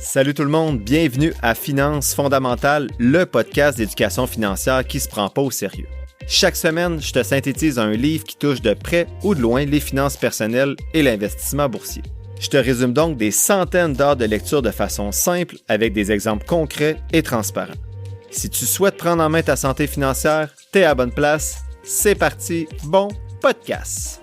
Salut tout le monde, bienvenue à Finances fondamentales, le podcast d'éducation financière qui se prend pas au sérieux. Chaque semaine, je te synthétise un livre qui touche de près ou de loin les finances personnelles et l'investissement boursier. Je te résume donc des centaines d'heures de lecture de façon simple avec des exemples concrets et transparents. Si tu souhaites prendre en main ta santé financière, t'es à la bonne place. C'est parti, bon podcast!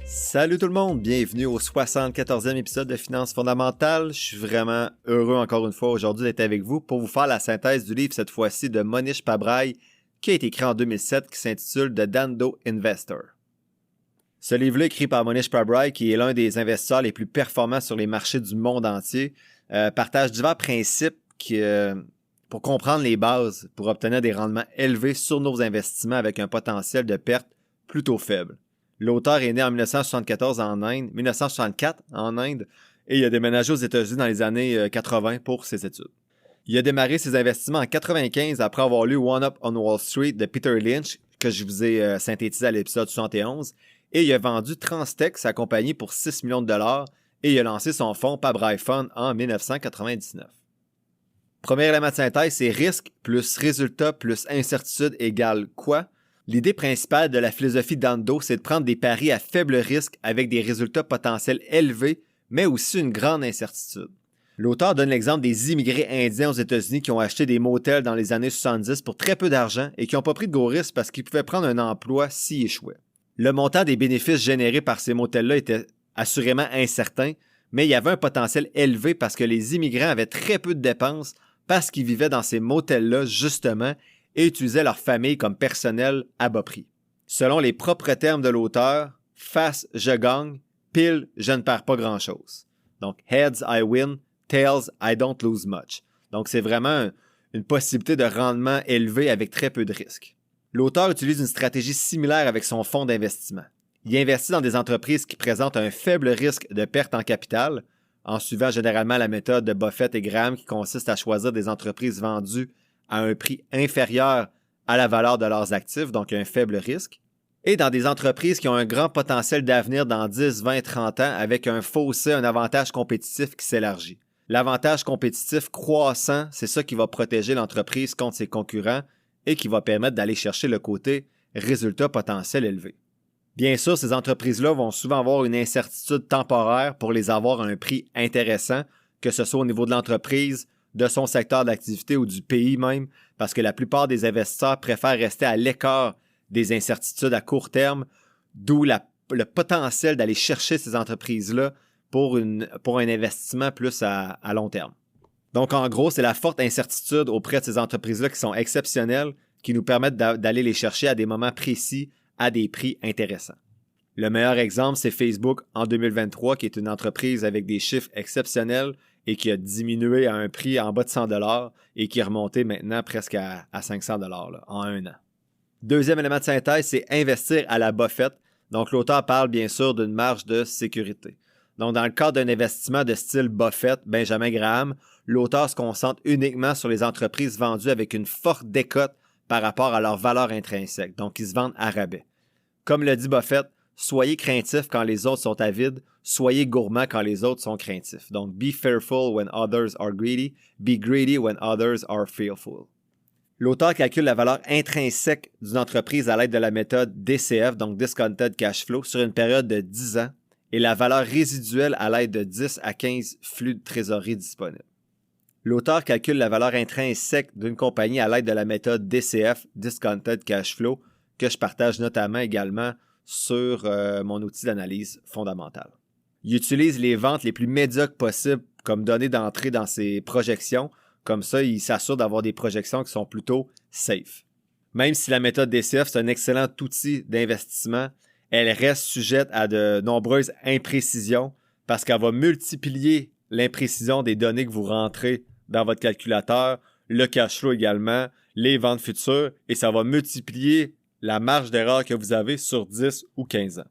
Salut tout le monde, bienvenue au 74e épisode de Finances fondamentales. Je suis vraiment heureux encore une fois aujourd'hui d'être avec vous pour vous faire la synthèse du livre cette fois-ci de Monish Pabrai qui a été écrit en 2007 qui s'intitule The Dhandho Investor. Ce livre-là écrit par Monish Pabrai qui est l'un des investisseurs les plus performants sur les marchés du monde entier partage divers principes pour comprendre les bases pour obtenir des rendements élevés sur nos investissements avec un potentiel de perte plutôt faible. L'auteur est né en 1964 en Inde et il a déménagé aux États-Unis dans les années 80 pour ses études. Il a démarré ses investissements en 95 après avoir lu One Up on Wall Street de Peter Lynch que je vous ai synthétisé à l'épisode 71 et il a vendu Transtech, sa compagnie, pour 6 millions de dollars et il a lancé son fonds Pabrai Fund en 1999. Premier élément de synthèse, c'est risque plus résultat plus incertitude égale quoi? L'idée principale de la philosophie Dhandho, c'est de prendre des paris à faible risque avec des résultats potentiels élevés, mais aussi une grande incertitude. L'auteur donne l'exemple des immigrés indiens aux États-Unis qui ont acheté des motels dans les années 70 pour très peu d'argent et qui n'ont pas pris de gros risques parce qu'ils pouvaient prendre un emploi s'ils échouaient. Le montant des bénéfices générés par ces motels-là était assurément incertain, mais il y avait un potentiel élevé parce que les immigrants avaient très peu de dépenses parce qu'ils vivaient dans ces motels-là justement et utilisaient leur famille comme personnel à bas prix. Selon les propres termes de l'auteur, face je gagne, pile je ne perds pas grand-chose. Donc heads I win, tails I don't lose much. Donc c'est vraiment une possibilité de rendement élevé avec très peu de risques. L'auteur utilise une stratégie similaire avec son fonds d'investissement. Il investit dans des entreprises qui présentent un faible risque de perte en capital, en suivant généralement la méthode de Buffett et Graham qui consiste à choisir des entreprises vendues à un prix inférieur à la valeur de leurs actifs, donc un faible risque, et dans des entreprises qui ont un grand potentiel d'avenir dans 10, 20, 30 ans avec un fossé, un avantage compétitif qui s'élargit. L'avantage compétitif croissant, c'est ça qui va protéger l'entreprise contre ses concurrents et qui va permettre d'aller chercher le côté résultat potentiel élevé. Bien sûr, ces entreprises-là vont souvent avoir une incertitude temporaire pour les avoir à un prix intéressant, que ce soit au niveau de l'entreprise, de son secteur d'activité ou du pays même, parce que la plupart des investisseurs préfèrent rester à l'écart des incertitudes à court terme, d'où le potentiel d'aller chercher ces entreprises-là pour un investissement plus à long terme. Donc, en gros, c'est la forte incertitude auprès de ces entreprises-là qui sont exceptionnelles, qui nous permettent d'aller les chercher à des moments précis, à des prix intéressants. Le meilleur exemple, c'est Facebook en 2023, qui est une entreprise avec des chiffres exceptionnels et qui a diminué à un prix en bas de 100 $ et qui est remonté maintenant presque à 500 $ en un an. Deuxième élément de synthèse, c'est investir à la Buffett. Donc, l'auteur parle bien sûr d'une marge de sécurité. Donc, dans le cadre d'un investissement de style Buffett, Benjamin Graham, l'auteur se concentre uniquement sur les entreprises vendues avec une forte décote par rapport à leur valeur intrinsèque. Donc, ils se vendent à rabais. Comme le dit Buffett, soyez craintifs quand les autres sont avides, soyez gourmands quand les autres sont craintifs. Donc, be fearful when others are greedy, be greedy when others are fearful. L'auteur calcule la valeur intrinsèque d'une entreprise à l'aide de la méthode DCF, donc Discounted Cash Flow, sur une période de 10 ans et la valeur résiduelle à l'aide de 10 à 15 flux de trésorerie disponibles. L'auteur calcule la valeur intrinsèque d'une compagnie à l'aide de la méthode DCF, Discounted Cash Flow, que je partage notamment également sur mon outil d'analyse fondamentale. Il utilise les ventes les plus médiocres possibles comme données d'entrée dans ses projections. Comme ça, il s'assure d'avoir des projections qui sont plutôt safe. Même si la méthode DCF, c'est un excellent outil d'investissement, elle reste sujette à de nombreuses imprécisions parce qu'elle va multiplier l'imprécision des données que vous rentrez dans votre calculateur, le cash flow également, les ventes futures, et ça va multiplier la marge d'erreur que vous avez sur 10 ou 15 ans.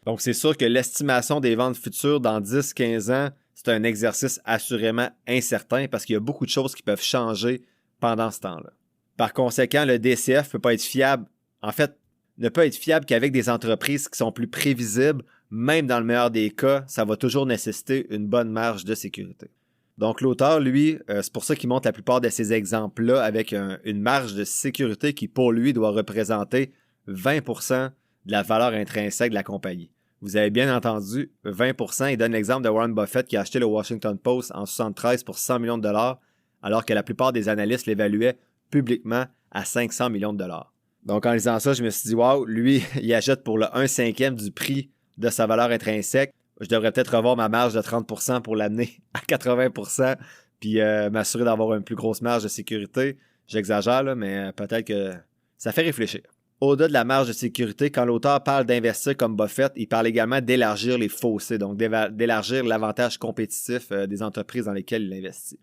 Donc, c'est sûr que l'estimation des ventes futures dans 10-15 ans, c'est un exercice assurément incertain parce qu'il y a beaucoup de choses qui peuvent changer pendant ce temps-là. Par conséquent, le DCF peut pas être fiable. En fait, ne peut être fiable qu'avec des entreprises qui sont plus prévisibles, même dans le meilleur des cas, ça va toujours nécessiter une bonne marge de sécurité. Donc l'auteur, lui, c'est pour ça qu'il montre la plupart de ces exemples-là avec une marge de sécurité qui, pour lui, doit représenter 20% de la valeur intrinsèque de la compagnie. Vous avez bien entendu, 20%. Il donne l'exemple de Warren Buffett qui a acheté le Washington Post en 1973 pour 100 millions de dollars, alors que la plupart des analystes l'évaluaient publiquement à 500 millions de dollars. Donc en lisant ça, je me suis dit, wow, lui, il achète pour le 1/5 du prix de sa valeur intrinsèque. Je devrais peut-être revoir ma marge de 30% pour l'amener à 80%, puis m'assurer d'avoir une plus grosse marge de sécurité. J'exagère, là, mais peut-être que ça fait réfléchir. Au-delà de la marge de sécurité, quand l'auteur parle d'investir comme Buffett, il parle également d'élargir les fossés, donc d'élargir l'avantage compétitif des entreprises dans lesquelles il investit.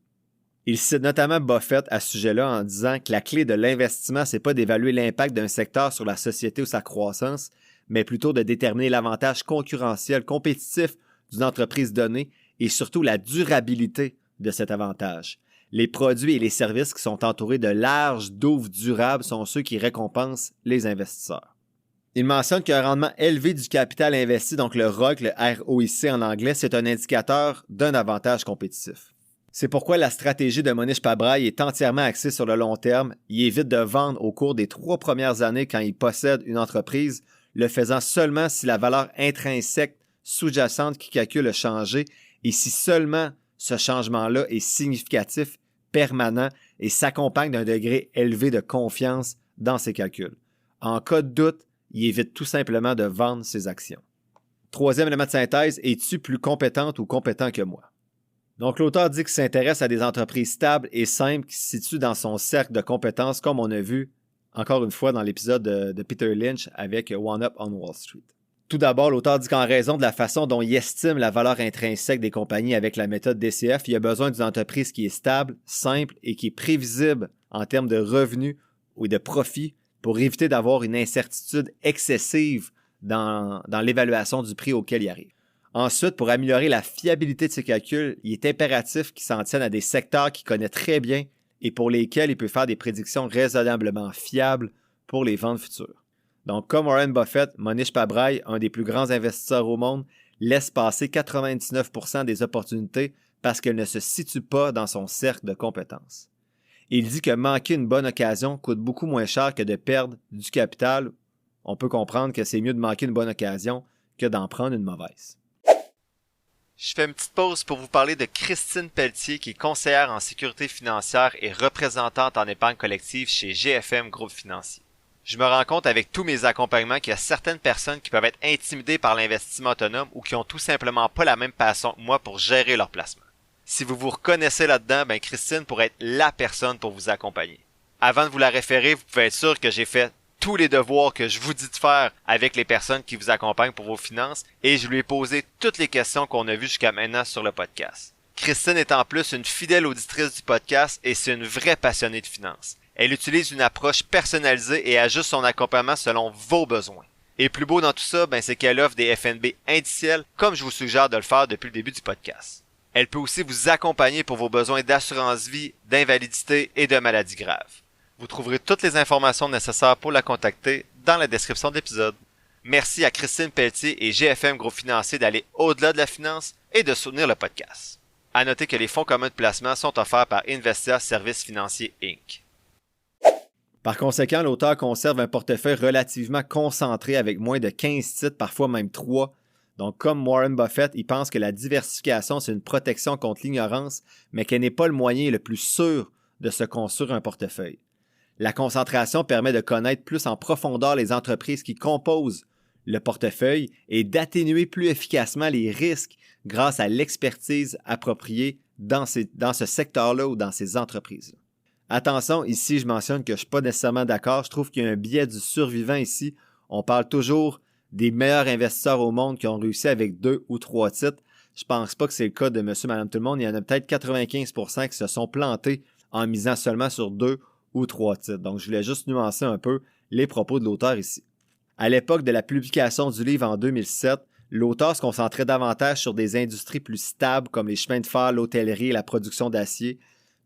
Il cite notamment Buffett à ce sujet-là en disant que la clé de l'investissement, c'est pas d'évaluer l'impact d'un secteur sur la société ou sa croissance, mais plutôt de déterminer l'avantage concurrentiel, compétitif d'une entreprise donnée et surtout la durabilité de cet avantage. Les produits et les services qui sont entourés de larges douves durables sont ceux qui récompensent les investisseurs. Il mentionne qu'un rendement élevé du capital investi, donc le ROC, le ROIC en anglais, c'est un indicateur d'un avantage compétitif. C'est pourquoi la stratégie de Monish Pabrai est entièrement axée sur le long terme. Il évite de vendre au cours des 3 premières années quand il possède une entreprise, le faisant seulement si la valeur intrinsèque sous-jacente qui calcule a changé et si seulement ce changement-là est significatif, permanent et s'accompagne d'un degré élevé de confiance dans ses calculs. En cas de doute, il évite tout simplement de vendre ses actions. Troisième élément de synthèse, es-tu plus compétente ou compétent que moi? Donc, l'auteur dit qu'il s'intéresse à des entreprises stables et simples qui se situent dans son cercle de compétences, comme on a vu encore une fois dans l'épisode de Peter Lynch avec One Up on Wall Street. Tout d'abord, l'auteur dit qu'en raison de la façon dont il estime la valeur intrinsèque des compagnies avec la méthode DCF, il a besoin d'une entreprise qui est stable, simple et qui est prévisible en termes de revenus ou de profits pour éviter d'avoir une incertitude excessive dans l'évaluation du prix auquel il arrive. Ensuite, pour améliorer la fiabilité de ses calculs, il est impératif qu'il s'en tienne à des secteurs qu'il connaît très bien et pour lesquels il peut faire des prédictions raisonnablement fiables pour les ventes futures. Donc, comme Warren Buffett, Monish Pabrai, un des plus grands investisseurs au monde, laisse passer 99% des opportunités parce qu'elles ne se situent pas dans son cercle de compétences. Il dit que manquer une bonne occasion coûte beaucoup moins cher que de perdre du capital. On peut comprendre que c'est mieux de manquer une bonne occasion que d'en prendre une mauvaise. Je fais une petite pause pour vous parler de Christine Pelletier, qui est conseillère en sécurité financière et représentante en épargne collective chez GFM Groupe Financier. Je me rends compte avec tous mes accompagnements qu'il y a certaines personnes qui peuvent être intimidées par l'investissement autonome ou qui ont tout simplement pas la même passion que moi pour gérer leur placement. Si vous vous reconnaissez là-dedans, Christine pourrait être la personne pour vous accompagner. Avant de vous la référer, vous pouvez être sûr que j'ai fait tous les devoirs que je vous dis de faire avec les personnes qui vous accompagnent pour vos finances et je lui ai posé toutes les questions qu'on a vues jusqu'à maintenant sur le podcast. Christine est en plus une fidèle auditrice du podcast et c'est une vraie passionnée de finances. Elle utilise une approche personnalisée et ajuste son accompagnement selon vos besoins. Et plus beau dans tout ça, c'est qu'elle offre des FNB indiciels comme je vous suggère de le faire depuis le début du podcast. Elle peut aussi vous accompagner pour vos besoins d'assurance vie, d'invalidité et de maladies graves. Vous trouverez toutes les informations nécessaires pour la contacter dans la description de l'épisode. Merci à Christine Pelletier et GFM Groupe Financier d'aller au-delà de la finance et de soutenir le podcast. À noter que les fonds communs de placement sont offerts par Investia Services Financiers Inc. Par conséquent, l'auteur conserve un portefeuille relativement concentré avec moins de 15 titres, parfois même 3. Donc, comme Warren Buffett, il pense que la diversification, c'est une protection contre l'ignorance, mais qu'elle n'est pas le moyen le plus sûr de se construire un portefeuille. La concentration permet de connaître plus en profondeur les entreprises qui composent le portefeuille et d'atténuer plus efficacement les risques grâce à l'expertise appropriée dans ce secteur-là ou dans ces entreprises-là. Attention, ici, je mentionne que je ne suis pas nécessairement d'accord. Je trouve qu'il y a un biais du survivant ici. On parle toujours des meilleurs investisseurs au monde qui ont réussi avec 2 ou 3 titres. Je pense pas que c'est le cas de monsieur, madame, tout le monde. Il y en a peut-être 95% qui se sont plantés en misant seulement sur 2 ou 3 titres. Donc, je voulais juste nuancer un peu les propos de l'auteur ici. À l'époque de la publication du livre en 2007, l'auteur se concentrait davantage sur des industries plus stables comme les chemins de fer, l'hôtellerie et la production d'acier,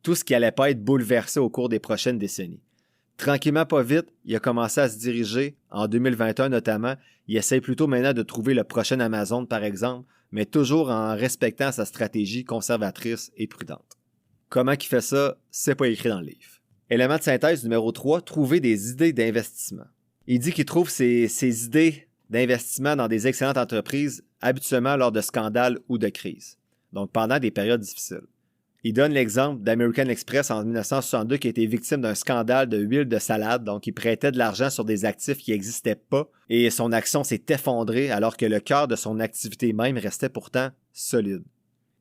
tout ce qui n'allait pas être bouleversé au cours des prochaines décennies. Tranquillement, pas vite, il a commencé à se diriger, en 2021 notamment. Il essaie plutôt maintenant de trouver le prochain Amazon, par exemple, mais toujours en respectant sa stratégie conservatrice et prudente. Comment il fait ça, c'est pas écrit dans le livre. Élément de synthèse numéro 3, trouver des idées d'investissement. Il dit qu'il trouve ses idées d'investissement dans des excellentes entreprises, habituellement lors de scandales ou de crises, donc pendant des périodes difficiles. Il donne l'exemple d'American Express en 1962 qui a été victime d'un scandale de huile de salade, donc il prêtait de l'argent sur des actifs qui n'existaient pas et son action s'est effondrée alors que le cœur de son activité même restait pourtant solide.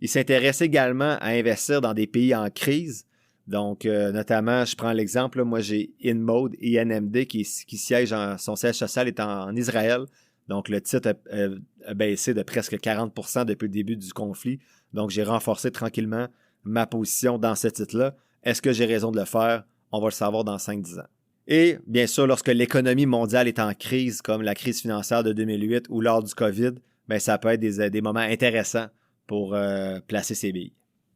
Il s'intéresse également à investir dans des pays en crise, donc notamment, je prends l'exemple, là, moi j'ai InMode, INMD qui siège, son siège social est en Israël, donc le titre a baissé de presque 40% depuis le début du conflit, donc j'ai renforcé tranquillement ma position dans ce titre-là. Est-ce que j'ai raison de le faire? On va le savoir dans 5-10 ans. Et bien sûr, lorsque l'économie mondiale est en crise, comme la crise financière de 2008 ou lors du COVID, bien, ça peut être des moments intéressants pour placer ses billes.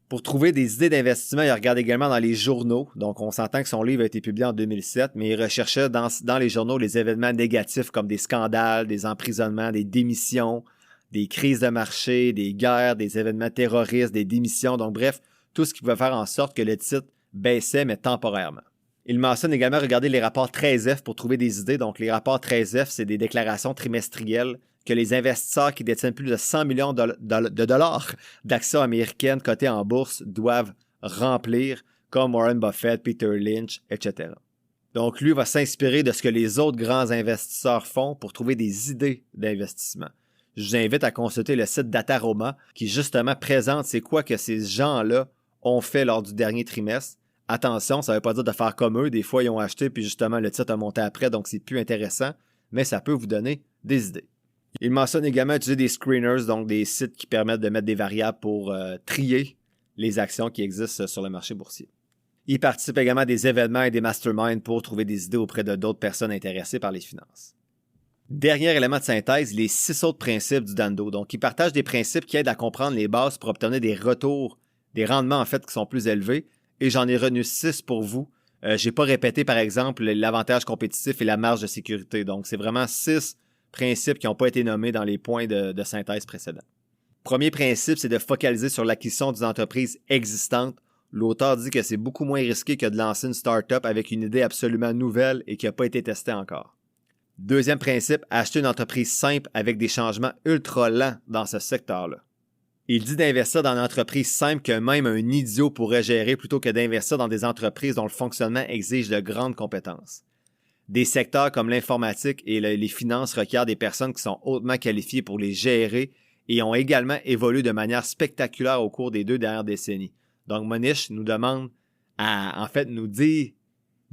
Pour trouver des idées d'investissement, il regarde également dans les journaux. Donc, on s'entend que son livre a été publié en 2007, mais il recherchait dans les journaux les événements négatifs comme des scandales, des emprisonnements, des démissions, des crises de marché, des guerres, des événements terroristes, des démissions. Donc, bref, tout ce qui pouvait faire en sorte que le titre baissait, mais temporairement. Il mentionne également regarder les rapports 13F pour trouver des idées. Donc, les rapports 13F, c'est des déclarations trimestrielles que les investisseurs qui détiennent plus de 100 millions de dollars d'actions américaines cotées en bourse doivent remplir, comme Warren Buffett, Peter Lynch, etc. Donc, lui va s'inspirer de ce que les autres grands investisseurs font pour trouver des idées d'investissement. Je vous invite à consulter le site Dataroma qui justement présente c'est quoi que ces gens-là ont fait lors du dernier trimestre. Attention, ça ne veut pas dire de faire comme eux. Des fois, ils ont acheté puis justement le titre a monté après, donc c'est plus intéressant, mais ça peut vous donner des idées. Il mentionne également utiliser des screeners, donc des sites qui permettent de mettre des variables pour trier les actions qui existent sur le marché boursier. Il participe également à des événements et des masterminds pour trouver des idées auprès de d'autres personnes intéressées par les finances. Dernier élément de synthèse, les 6 autres principes du Dando. Donc, il partage des principes qui aident à comprendre les bases pour obtenir des retours, des rendements en fait qui sont plus élevés. Et j'en ai retenu 6 pour vous. Je n'ai pas répété, par exemple, l'avantage compétitif et la marge de sécurité. Donc, c'est vraiment 6 principes qui n'ont pas été nommés dans les points de synthèse précédents. Premier principe, c'est de focaliser sur l'acquisition d'une entreprise existante. L'auteur dit que c'est beaucoup moins risqué que de lancer une start-up avec une idée absolument nouvelle et qui n'a pas été testée encore. Deuxième principe, acheter une entreprise simple avec des changements ultra lents dans ce secteur-là. Il dit d'investir dans une entreprise simple que même un idiot pourrait gérer plutôt que d'investir dans des entreprises dont le fonctionnement exige de grandes compétences. Des secteurs comme l'informatique et les finances requièrent des personnes qui sont hautement qualifiées pour les gérer et ont également évolué de manière spectaculaire au cours des 2 dernières décennies. Donc, Monish nous demande nous dire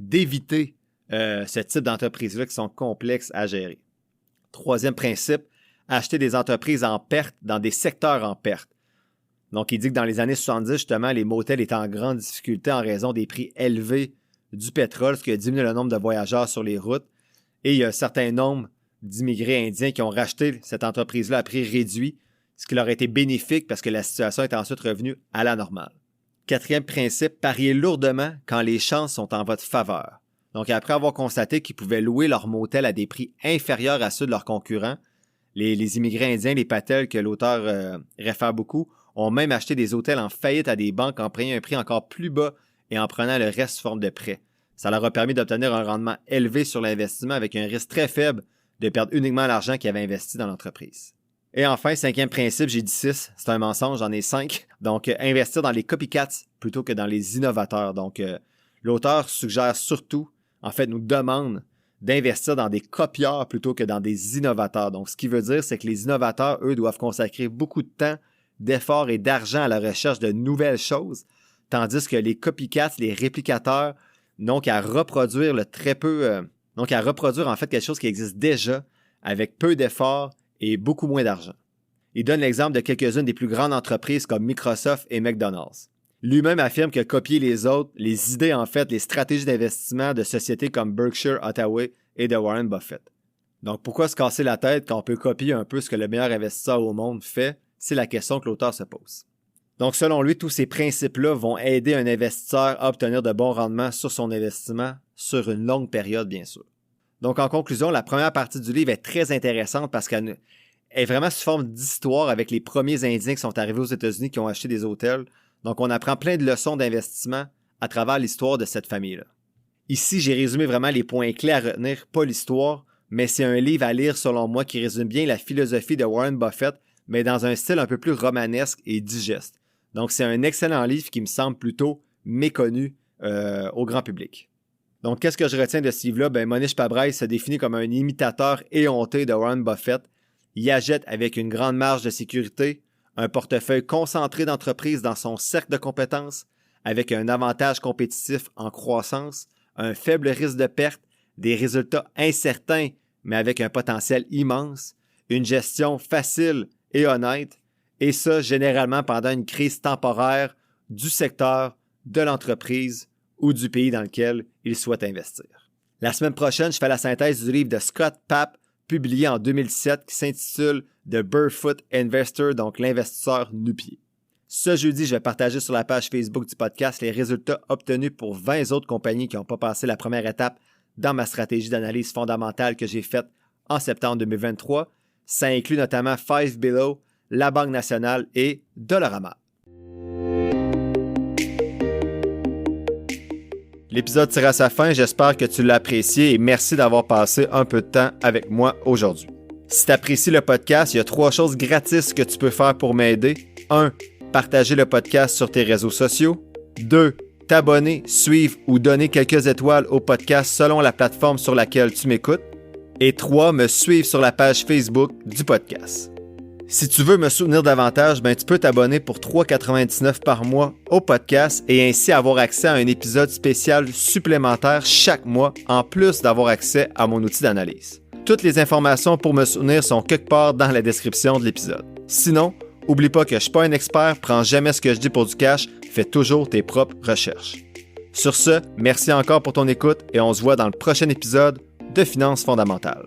d'éviter ce type d'entreprises-là qui sont complexes à gérer. Troisième principe, acheter des entreprises en perte dans des secteurs en perte. Donc, il dit que dans les années 70, justement, les motels étaient en grande difficulté en raison des prix élevés du pétrole, ce qui a diminué le nombre de voyageurs sur les routes. Et il y a un certain nombre d'immigrés indiens qui ont racheté cette entreprise-là à prix réduit, ce qui leur a été bénéfique parce que la situation est ensuite revenue à la normale. Quatrième principe, parier lourdement quand les chances sont en votre faveur. Donc, après avoir constaté qu'ils pouvaient louer leur motel à des prix inférieurs à ceux de leurs concurrents, les immigrés indiens, les Patels, que l'auteur réfère beaucoup, ont même acheté des hôtels en faillite à des banques en prenant un prix encore plus bas et en prenant le reste sous forme de prêt. Ça leur a permis d'obtenir un rendement élevé sur l'investissement avec un risque très faible de perdre uniquement l'argent qu'ils avaient investi dans l'entreprise. Et enfin, cinquième principe, j'ai dit 6, c'est un mensonge, j'en ai 5. Donc, investir dans les copycats plutôt que dans les innovateurs. Donc, l'auteur suggère surtout, nous demande d'investir dans des copieurs plutôt que dans des innovateurs. Donc, ce qui veut dire, c'est que les innovateurs, eux, doivent consacrer beaucoup de temps, d'efforts et d'argent à la recherche de nouvelles choses, tandis que les copycats, les réplicateurs, n'ont qu'à reproduire quelque chose qui existe déjà avec peu d'efforts et beaucoup moins d'argent. Il donne l'exemple de quelques-unes des plus grandes entreprises comme Microsoft et McDonald's. Lui-même affirme que copier les autres, les idées les stratégies d'investissement de sociétés comme Berkshire Hathaway et de Warren Buffett. Donc pourquoi se casser la tête quand on peut copier un peu ce que le meilleur investisseur au monde fait? C'est la question que l'auteur se pose. Donc selon lui, tous ces principes-là vont aider un investisseur à obtenir de bons rendements sur son investissement sur une longue période, bien sûr. Donc, en conclusion, la première partie du livre est très intéressante parce qu'elle est vraiment sous forme d'histoire avec les premiers Indiens qui sont arrivés aux États-Unis qui ont acheté des hôtels. Donc, on apprend plein de leçons d'investissement à travers l'histoire de cette famille-là. Ici, j'ai résumé vraiment les points clés à retenir, pas l'histoire, mais c'est un livre à lire selon moi qui résume bien la philosophie de Warren Buffett, mais dans un style un peu plus romanesque et digeste. Donc, c'est un excellent livre qui me semble plutôt méconnu au grand public. Donc, qu'est-ce que je retiens de ce livre-là? Monish Pabrai se définit comme un imitateur éhonté de Warren Buffett. Il achète avec une grande marge de sécurité, un portefeuille concentré d'entreprises dans son cercle de compétences, avec un avantage compétitif en croissance, un faible risque de perte, des résultats incertains, mais avec un potentiel immense, une gestion facile et honnête, et ça généralement pendant une crise temporaire du secteur, de l'entreprise ou du pays dans lequel il souhaite investir. La semaine prochaine, je fais la synthèse du livre de Scott Papp, publié en 2007, qui s'intitule « The Barefoot Investor », donc l'investisseur nu-pied. Ce jeudi, je vais partager sur la page Facebook du podcast les résultats obtenus pour 20 autres compagnies qui n'ont pas passé la première étape dans ma stratégie d'analyse fondamentale que j'ai faite en septembre 2023. Ça inclut notamment Five Below, la Banque nationale et Dollarama. L'épisode tire à sa fin, j'espère que tu l'as apprécié et merci d'avoir passé un peu de temps avec moi aujourd'hui. Si tu apprécies le podcast, il y a 3 choses gratis que tu peux faire pour m'aider. 1. Partager le podcast sur tes réseaux sociaux. 2. T'abonner, suivre ou donner quelques étoiles au podcast selon la plateforme sur laquelle tu m'écoutes. Et 3. Me suivre sur la page Facebook du podcast. Si tu veux me soutenir davantage, tu peux t'abonner pour $3,99 par mois au podcast et ainsi avoir accès à un épisode spécial supplémentaire chaque mois, en plus d'avoir accès à mon outil d'analyse. Toutes les informations pour me soutenir sont quelque part dans la description de l'épisode. Sinon, oublie pas que je ne suis pas un expert, prends jamais ce que je dis pour du cash, fais toujours tes propres recherches. Sur ce, merci encore pour ton écoute et on se voit dans le prochain épisode de Finances fondamentales.